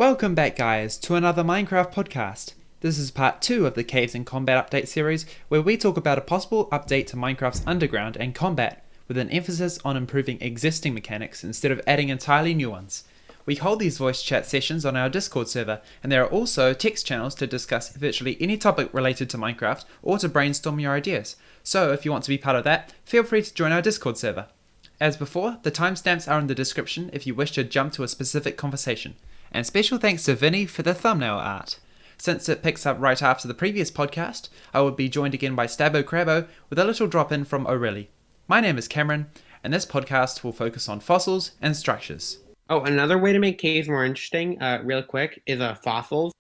Welcome back, guys, to another Minecraft podcast. This is part 2 of the Caves and Combat Update series, where we talk about a possible update to Minecraft's underground and combat, with an emphasis on improving existing mechanics instead of adding entirely new ones. We hold these voice chat sessions on our Discord server, and there are also text channels to discuss virtually any topic related to Minecraft or to brainstorm your ideas. So if you want to be part of that, feel free to join our Discord server. As before, the timestamps are in the description if you wish to jump to a specific conversation. And special thanks to Vinny for the thumbnail art. Since it picks up right after the previous podcast, I will be joined again by Stabbo Crabbo with a little drop in from O'Reilly. My name is Cameron, and this podcast will focus on fossils and structures. Oh, another way to make caves more interesting, real quick, is fossils.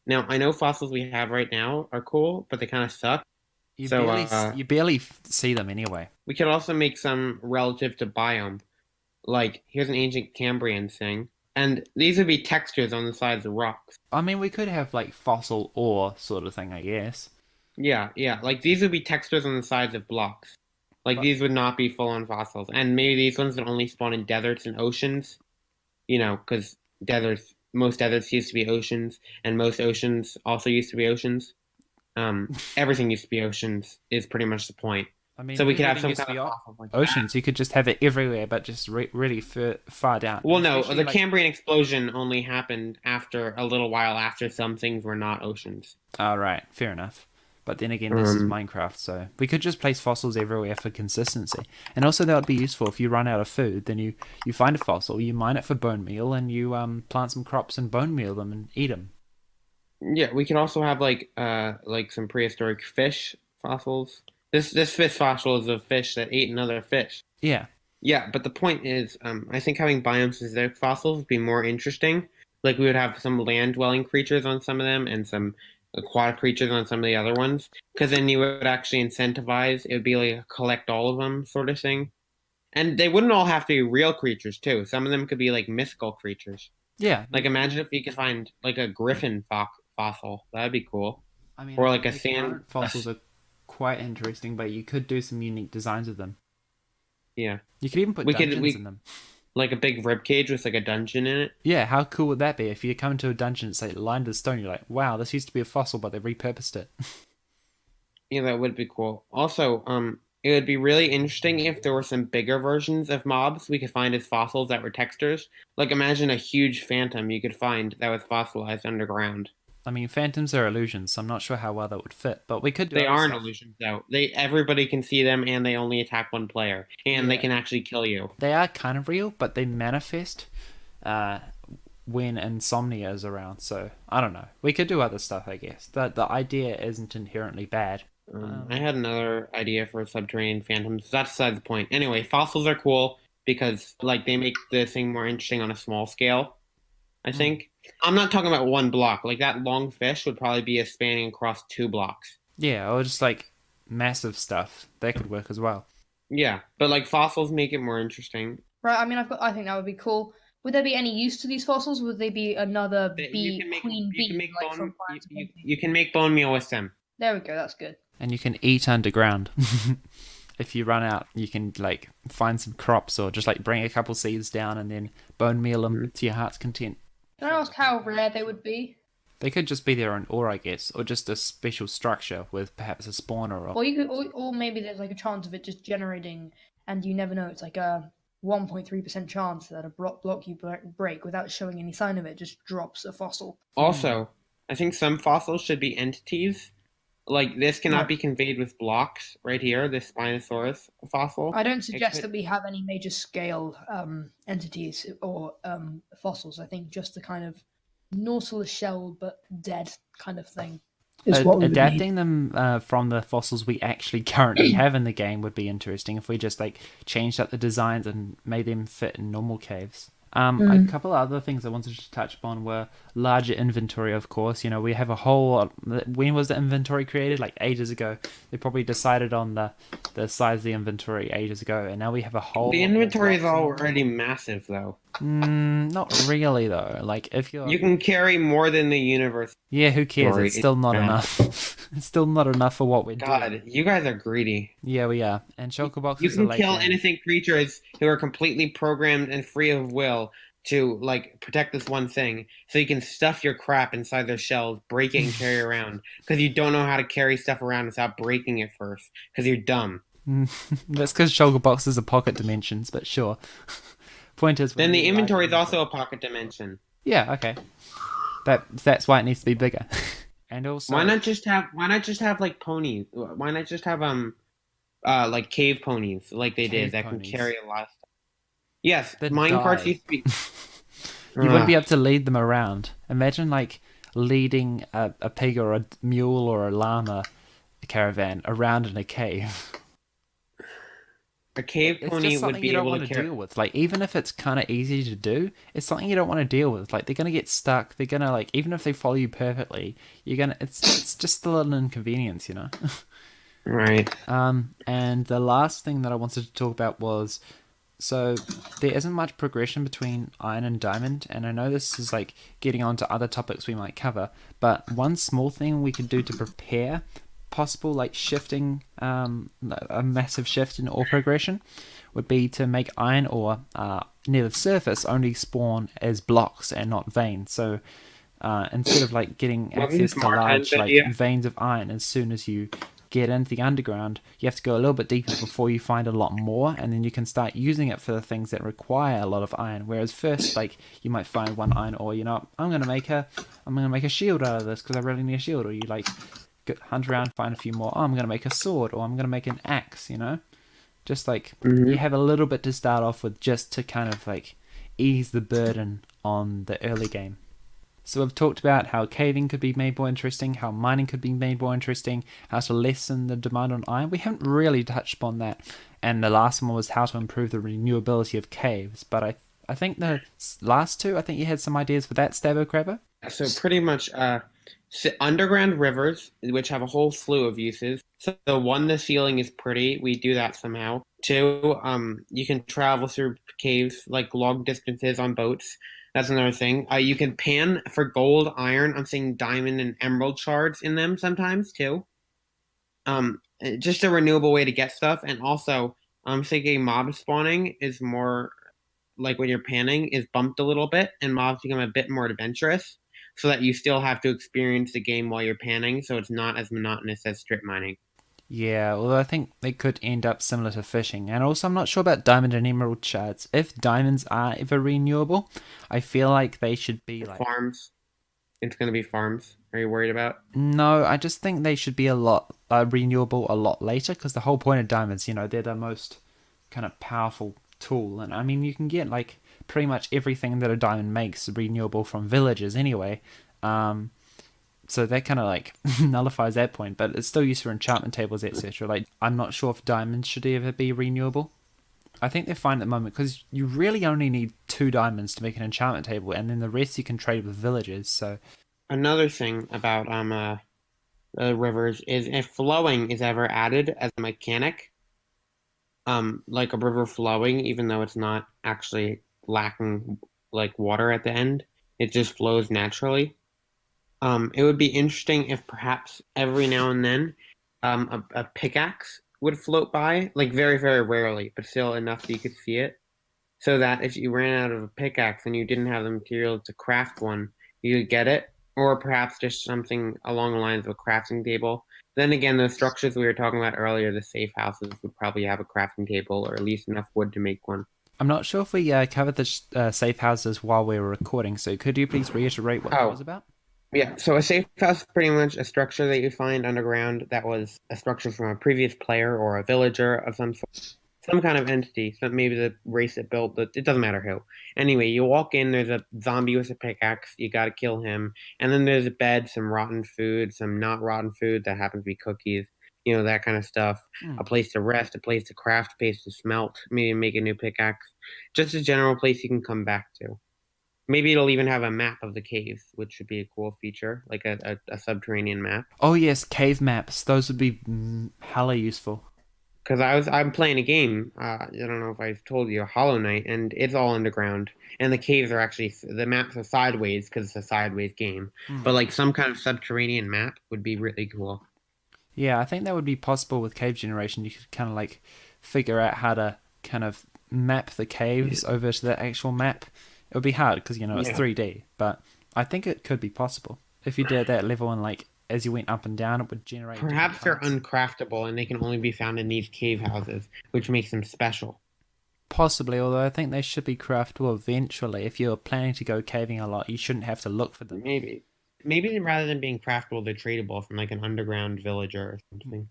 Now, I know fossils we have right now are cool, but they kind of suck. You barely see them anyway. We could also make some relative to biome. Like, here's an ancient Cambrian thing. And these would be textures on the sides of rocks. I mean, we could have, like, fossil ore sort of thing, I guess. Yeah. Like, these would be textures on the sides of blocks. Like, these would not be full-on fossils. And maybe these ones would only spawn in deserts and oceans. You know, because most deserts used to be oceans, and most oceans also used to be oceans. Everything used to be oceans is pretty much the point. I mean, so we could have some kind of oceans. You could just have it everywhere, but just really far down. Well, no, the Cambrian explosion only happened after a little while after some things were not oceans. Oh, right, fair enough. But then again, this is Minecraft, so we could just place fossils everywhere for consistency. And also, that would be useful if you run out of food. Then you find a fossil, you mine it for bone meal, and you plant some crops and bone meal them and eat them. Yeah, we can also have like some prehistoric fish fossils. This fish fossil is a fish that ate another fish. Yeah. Yeah, but the point is, I think having biome-specific fossils would be more interesting. Like, we would have some land-dwelling creatures on some of them and some aquatic creatures on some of the other ones. Because then you would actually incentivize, it would be like a collect all of them sort of thing. And they wouldn't all have to be real creatures, too. Some of them could be, like, mythical creatures. Yeah. Like, imagine if you could find, like, a griffin fossil. That'd be cool. I mean, or, like, a sand... fossils are quite interesting, but you could do some unique designs with them. Yeah. You could even put dungeons in them. Like a big ribcage with like a dungeon in it? Yeah, how cool would that be? If you come into a dungeon, say, lined with stone, you're like, wow, this used to be a fossil, but they repurposed it. Yeah, that would be cool. Also, it would be really interesting if there were some bigger versions of mobs we could find as fossils that were textures. Like, imagine a huge phantom you could find that was fossilized underground. I mean, phantoms are illusions, so I'm not sure how well that would fit, but we could do. They aren't illusions, though. Everybody can see them, and they only attack one player, and they can actually kill you. They are kind of real, but they manifest when insomnia is around. So I don't know. We could do other stuff, I guess. The idea isn't inherently bad. I had another idea for subterranean phantoms. That's beside the point. Anyway, fossils are cool because like they make the thing more interesting on a small scale. I think. I'm not talking about one block. Like, that long fish would probably be spanning across 2 blocks. Yeah, or just, like, massive stuff. That could work as well. Yeah, but, like, fossils make it more interesting. Right, I mean, I think that would be cool. Would there be any use to these fossils? Would they be another queen bee? You can make bone meal with them. There we go, that's good. And you can eat underground. If you run out, you can, like, find some crops or just, like, bring a couple seeds down and then bone meal them to your heart's content. Can I ask how rare they would be? They could just be their own ore, I guess, or just a special structure with perhaps a spawner. Or maybe there's like a chance of it just generating, and you never know. It's like a 1.3% chance that a block you break without showing any sign of it just drops a fossil. Also, I think some fossils should be entities. Like, this cannot be conveyed with blocks right here, this Spinosaurus fossil. I don't suggest that we have any major scale entities or fossils. I think just the kind of Nautilus shell but dead kind of thing is what we would adapting need. them from the fossils we actually currently have in the game would be interesting if we just like changed up the designs and made them fit in normal caves. A couple of other things I wanted to touch upon were larger inventory, of course. You know, we have a whole... When was the inventory created? Like ages ago. They probably decided on the size of the inventory ages ago, and now we have a whole... The inventory is already massive, though. Not really, though. Like, if you're... You can carry more than the universe. Yeah, who cares? It's still not enough. It's still not enough for what we're doing. God, you guys are greedy. Yeah, we are. And chocoboxes you can are like... kill innocent creatures who are completely programmed and free of will to like protect this one thing, so you can stuff your crap inside their shells, break it, and carry it around because you don't know how to carry stuff around without breaking it first because you're dumb. That's because shulker boxes are pocket dimensions, but sure. Point is, Then when the you like inventory is also inventory. a pocket dimension. Yeah, okay. That's why it needs to be bigger. And also, Why not just have like ponies? Why not just have like cave ponies like they did cave that can ponies carry a lot of stuff? Yes, that minecarts die. used to be. You wouldn't be Ugh. able to lead them around. Imagine like leading a pig or a mule or a llama caravan around in a cave. A cave It's just pony would something you be don't able want to to carry. deal with. Like, even if it's kind of easy to do, it's something you don't want to deal with. Like, they're gonna get stuck. They're gonna like, even if they follow you perfectly, you're gonna. It's just a little inconvenience, you know. Right. And the last thing that I wanted to talk about was, so there isn't much progression between iron and diamond, and I know this is like getting on to other topics we might cover, but one small thing we could do to prepare possible like shifting, a massive shift in ore progression would be to make iron ore near the surface only spawn as blocks and not veins. So instead of like getting Wasn't access to Martin's large like idea? veins of iron as soon as you get into the underground, you have to go a little bit deeper before you find a lot more, and then you can start using it for the things that require a lot of iron. Whereas first, like you might find one iron ore, I'm gonna make a shield out of this because I really need a shield, or you like hunt around, find a few more. Oh, I'm gonna make a sword, or I'm gonna make an axe. Just like Hmm. you have a little bit to start off with, just to kind of like ease the burden on the early game. So we've talked about how caving could be made more interesting, how mining could be made more interesting, how to lessen the demand on iron. We haven't really touched upon that. And the last one was how to improve the renewability of caves. But I think the last two, I think you had some ideas for that, Stabo Crabber? So pretty much, underground rivers, which have a whole slew of uses. So one, the ceiling is pretty. We do that somehow. Two, you can travel through caves like long distances on boats. That's another thing. You can pan for gold, iron. I'm seeing diamond and emerald shards in them sometimes too. Just a renewable way to get stuff, and also I'm thinking mob spawning is more like when you're panning is bumped a little bit, and mobs become a bit more adventurous, so that you still have to experience the game while you're panning, so it's not as monotonous as strip mining. Yeah, although I think they could end up similar to fishing. And also, I'm not sure about diamond and emerald shards. If diamonds are ever renewable, I feel like they should be like. Farms. It's going to be farms. Are you worried about? No, I just think they should be a lot renewable a lot later, because the whole point of diamonds, they're the most kind of powerful tool. And I mean, you can get like pretty much everything that a diamond makes renewable from villagers anyway. So that kind of like nullifies that point, but it's still used for enchantment tables, etc. Like, I'm not sure if diamonds should ever be renewable. I think they're fine at the moment because you really only need 2 diamonds to make an enchantment table, and then the rest you can trade with villagers. So Another thing about rivers is if flowing is ever added as a mechanic, like a river flowing, even though it's not actually lacking like water at the end, it just flows naturally. It would be interesting if perhaps every now and then, a pickaxe would float by, like very, very rarely, but still enough that you could see it. So that if you ran out of a pickaxe and you didn't have the material to craft one, you could get it, or perhaps just something along the lines of a crafting table. Then again, the structures we were talking about earlier, the safe houses, would probably have a crafting table or at least enough wood to make one. I'm not sure if we covered the safe houses while we were recording. So could you please reiterate what that was Oh, about? yeah, so a safe house is pretty much a structure that you find underground that was a structure from a previous player or a villager of some sort, some kind of entity. So maybe the race that built it. It doesn't matter who. Anyway, you walk in. There's a zombie with a pickaxe. You got to kill him. And then there's a bed, some rotten food, some not rotten food that happens to be cookies. That kind of stuff. Hmm. A place to rest, a place to craft, a place to smelt, maybe make a new pickaxe. Just a general place you can come back to. Maybe it'll even have a map of the caves, which should be a cool feature, like a subterranean map. Oh yes, cave maps. Those would be hella useful. Because I'm playing a game. I don't know if I've told you, Hollow Knight, and it's all underground, and the caves are actually the maps are sideways because it's a sideways game. Hmm. But like some kind of subterranean map would be really cool. Yeah, I think that would be possible with cave generation. You could kind of like figure out how to kind of map the caves over to the actual map, It would be hard because, it's Yeah. 3D, but I think it could be possible. If you did that level and, like, as you went up and down, it would generate Perhaps they're different parts. uncraftable and they can only be found in these cave houses, which makes them special. Possibly, although I think they should be craftable eventually. If you're planning to go caving a lot, you shouldn't have to look for them. Maybe rather than being craftable, they're tradable from like an underground villager or something.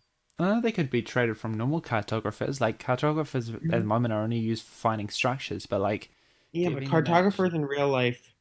They could be traded from normal cartographers. Like, cartographers at the moment are only used for finding structures, but, like, Yeah, but giving them cartographers in real life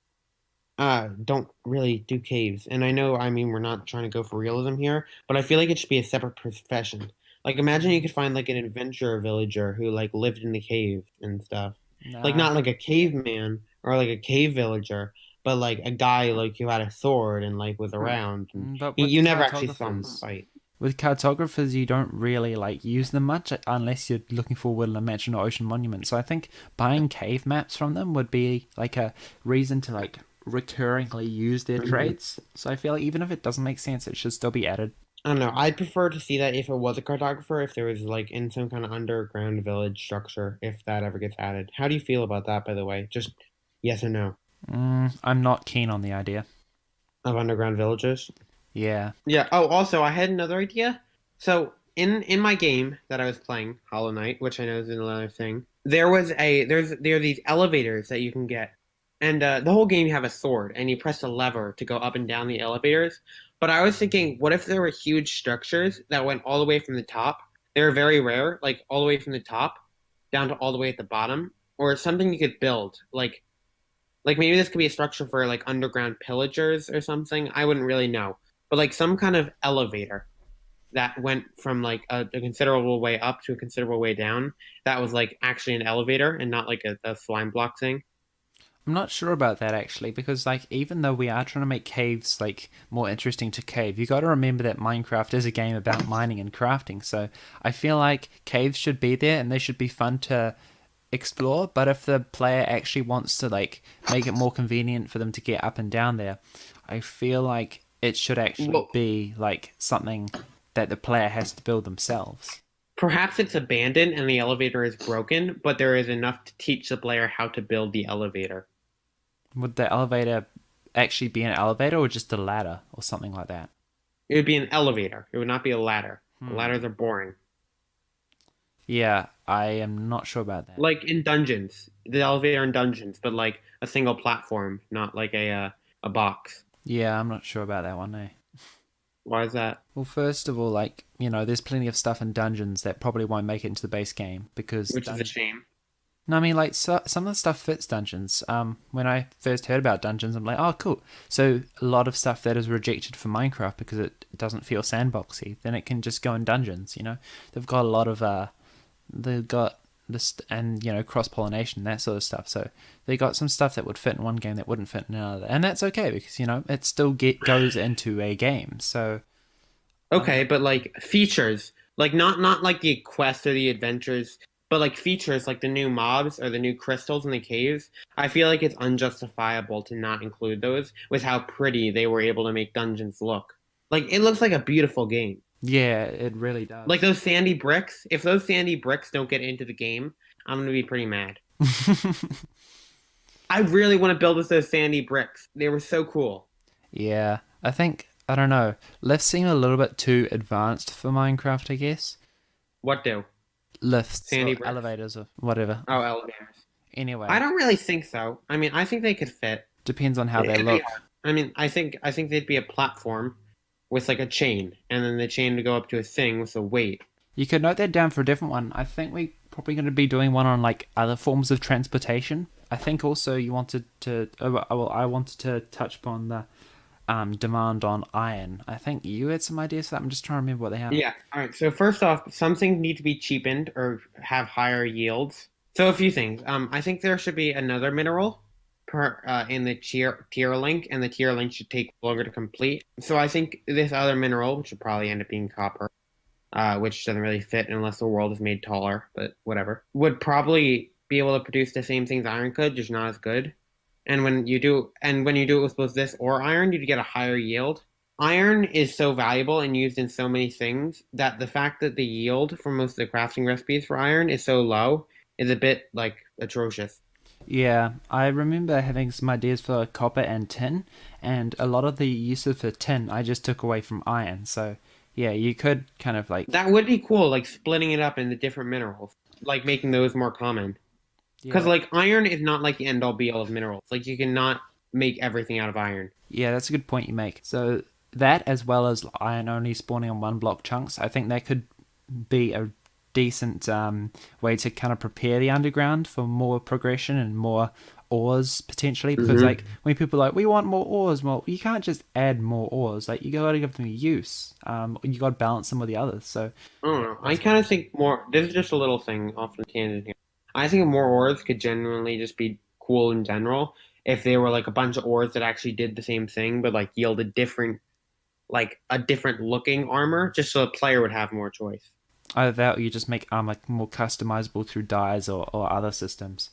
don't really do caves. And I mean, we're not trying to go for realism here, but I feel like it should be a separate profession. Like, imagine you could find like an adventurer villager who like lived in the cave and stuff. Like, Nah. not like a caveman or like a cave villager, but like a guy like who had a sword and like was around. And But with you never actually saw him cartographers, fight. with cartographers, you don't really like use them much unless you're looking for woodland mansion or ocean monument. So I think buying cave maps from them would be like a reason to like recurringly use their trades. So I feel like even if it doesn't make sense, it should still be added. I don't know. I'd prefer to see that if it was a cartographer, if there was like in some kind of underground village structure, if that ever gets added. How do you feel about that, by the way? Just yes or no I'm not keen on the idea. of underground villages. Yeah. Yeah. Oh, also, I had another idea. So in my game that I was playing, Hollow Knight, which I know is another thing, there are these elevators that you can get, and the whole game you have a sword, and you press a lever to go up and down the elevators. But I was thinking, what if there were huge structures that went all the way from the top? They were very rare, like all the way from the top down to all the way at the bottom, or something you could build, like maybe this could be a structure for like underground pillagers or something. I wouldn't really know, but like some kind of elevator that went from like a considerable way up to a considerable way down. That was like actually an elevator and not like a slime block thing. I'm not sure about that actually, because like even though we are trying to make caves like more interesting to cave, you got to remember that Minecraft is a game about mining and crafting. So I feel like caves should be there and they should be fun to explore. But if the player actually wants to like make it more convenient for them to get up and down there, I feel like it should actually Well, be like something that the player has to build themselves. perhaps it's abandoned and the elevator is broken, but there is enough to teach the player how to build the elevator. Would the elevator actually be an elevator or just a ladder or something like that? It would be an elevator. It would not be a ladder. Ladders are boring. Yeah, I am not sure about that. Like in dungeons, the elevator in dungeons, but like a single platform, not like a box. Yeah, I'm not sure about that one, eh? Why is that? Well, first of all, like, there's plenty of stuff in dungeons that probably won't make it into the base game because Which is a shame. No, I mean, like, some of the stuff fits dungeons. When I first heard about dungeons, I'm like, oh, cool. So a lot of stuff that is rejected for Minecraft because it doesn't feel sandboxy, then it can just go in dungeons, They've got a lot of, they've got this, and, cross-pollination, that sort of stuff. So they got some stuff that would fit in one game that wouldn't fit in another. And that's okay because, it still goes into a game. So... Okay, but like features, like not like the quests or the adventures, but like features like the new mobs or the new crystals in the caves, I feel like it's unjustifiable to not include those with how pretty they were able to make dungeons look. Like it looks like a beautiful game. Yeah, it really does. Like those sandy bricks, if those sandy bricks don't get into the game, I'm gonna be pretty mad. I really want to build with those sandy bricks. They were so cool. Yeah, I don't know. Lifts seem a little bit too advanced for Minecraft, I guess. What do? Lifts Sandy or bricks? elevators or whatever. Oh, elevators. Anyway, I don't really think so. I mean, I think they could fit. depends on how they look. I mean, I think they'd be a platform with like a chain, and then the chain to go up to a thing with a weight. You could note that down for a different one. I think we're probably going to be doing one on like other forms of transportation. I think also you wanted to. I wanted to touch upon the demand on iron. I think you had some ideas for that. I'm just trying to remember what they have. Yeah. All right. So first off, some things need to be cheapened or have higher yields. So a few things. I think there should be another mineral in the tier link, and the tier link should take longer to complete. So I think this other mineral, which should probably end up being copper, which doesn't really fit unless the world is made taller, but whatever, would probably be able to produce the same things iron could, just not as good. And when you do it with both this or iron, you'd get a higher yield. Iron is so valuable and used in so many things that the fact that the yield for most of the crafting recipes for iron is so low is a bit like atrocious. Yeah, I remember having some ideas for copper and tin, and a lot of the uses for tin I just took away from iron. So yeah, you could kind of like That would be cool, like splitting it up into different minerals, like making those more common. Because yeah, like iron is not like the end all be all of minerals. Like you cannot make everything out of iron. yeah, that's a good point you make. So that as well as iron only spawning on one block chunks, I think that could be a decent way to kind of prepare the underground for more progression and more ores potentially. Because Mm-hmm. like when people are like we want more ores, well you can't just add more ores. Like you gotta give them use. You gotta balance them with the others. So I don't yeah, know. I that's kind of think more. This is just a little thing off the tangent here. I think more ores could genuinely just be cool in general if they were like a bunch of ores that actually did the same thing but like yielded different, like a different looking armor, just so a player would have more choice. either that or you just make armor more customizable through dyes or other systems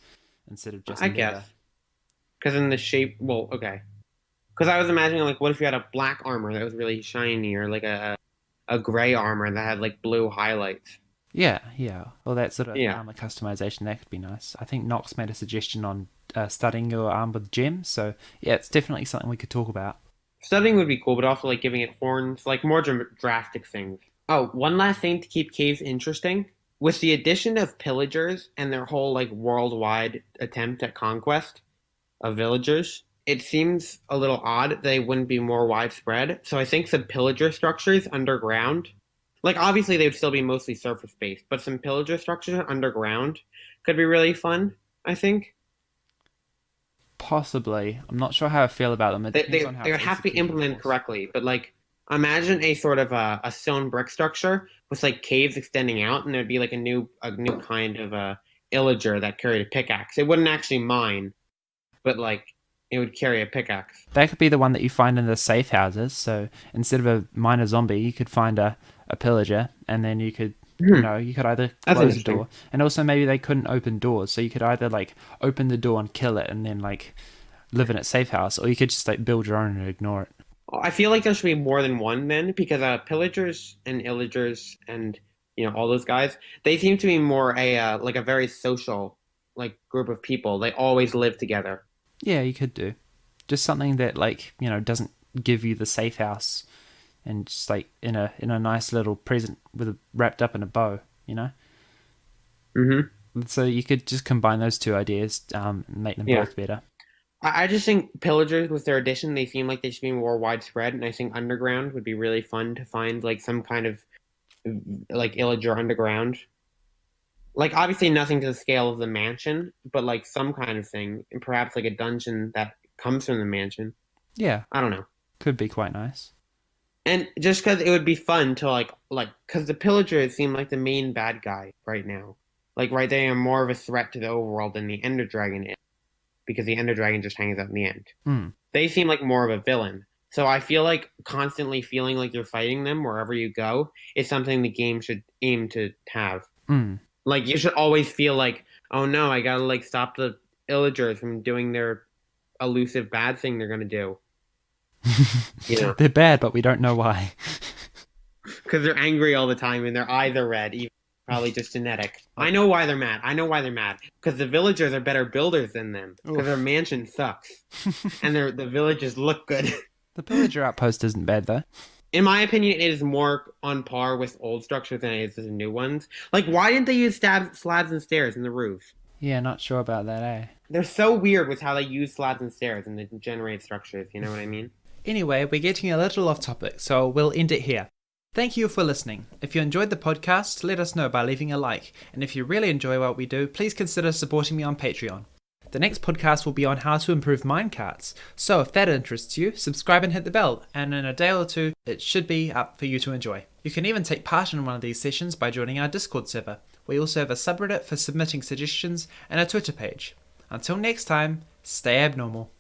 instead of just I guess leather. because in the shape. Well, okay. Because I was imagining like, what if you had a black armor that was really shiny, or like a gray armor that had like blue highlights. Yeah, yeah. Well, that sort of Yeah. armor customization that could be nice. I think Nox made a suggestion on studding your arm with gems, so yeah, it's definitely something we could talk about. Studying would be cool, but also like giving it horns, like more drastic things. Oh, one last thing to keep caves interesting. With the addition of pillagers and their whole like worldwide attempt at conquest of villagers, it seems a little odd they wouldn't be more widespread. So I think some pillager structures underground, like obviously they would still be mostly surface based, but some pillager structures underground could be really fun, I think. Possibly. I'm not sure how I feel about them. It They, depends they, on how they it's would have to be executed, of implemented course. correctly, but like imagine a sort of a stone brick structure with like caves extending out, and there'd be like a new kind of a illager that carried a pickaxe. It wouldn't actually mine, but like it would carry a pickaxe. That could be the one that you find in the safe houses. So instead of a miner zombie, you could find a pillager, and then you could, Hmm, you could either that's close the interesting. door, and also maybe they couldn't open doors, so you could either like open the door and kill it, and then like live in its safe house, or you could just like build your own and ignore it. I feel like there should be more than one then, because pillagers and illagers and all those guys, they seem to be more like a very social like group of people. They always live together. Yeah, you could do just something that like doesn't give you the safe house, and just like in a nice little present wrapped up in a bow, you know. Hmm. So you could just combine those two ideas, and make them Yeah. both better. I just think pillagers with their addition, they seem like they should be more widespread, and I think underground would be really fun to find like some kind of like illager underground. Like obviously nothing to the scale of the mansion, but like some kind of thing, and perhaps like a dungeon that comes from the mansion. Yeah, I don't know. could be quite nice. And just because it would be fun to like because the pillagers seem like the main bad guy right now. Like right, they are more of a threat to the overworld than the Ender Dragon is, because the Ender Dragon just hangs out in the end. Hmm. They seem like more of a villain. So I feel like constantly feeling like you're fighting them wherever you go is something the game should aim to have. Hmm. Like you should always feel like, oh no, I gotta like stop the illagers from doing their elusive bad thing they're gonna do. You know, They're bad, but we don't know why. because they're angry all the time and their eyes are red. Even probably just genetic. I know why they're mad. I know why they're mad. Because the villagers are better builders than them. Because their mansion sucks, and the villages look good. The pillager outpost isn't bad though. In my opinion, it is more on par with old structures than it is with the new ones. Like, why didn't they use slabs and stairs in the roof? Yeah, not sure about that, eh? They're so weird with how they use slabs and stairs and they generate structures. You know what I mean? Anyway, we're getting a little off topic, so we'll end it here. Thank you for listening. If you enjoyed the podcast, let us know by leaving a like. And if you really enjoy what we do, please consider supporting me on Patreon. The next podcast will be on how to improve minecarts. So if that interests you, subscribe and hit the bell, and in a day or two, it should be up for you to enjoy. You can even take part in one of these sessions by joining our Discord server. We also have a subreddit for submitting suggestions and a Twitter page. Until next time, stay abnormal.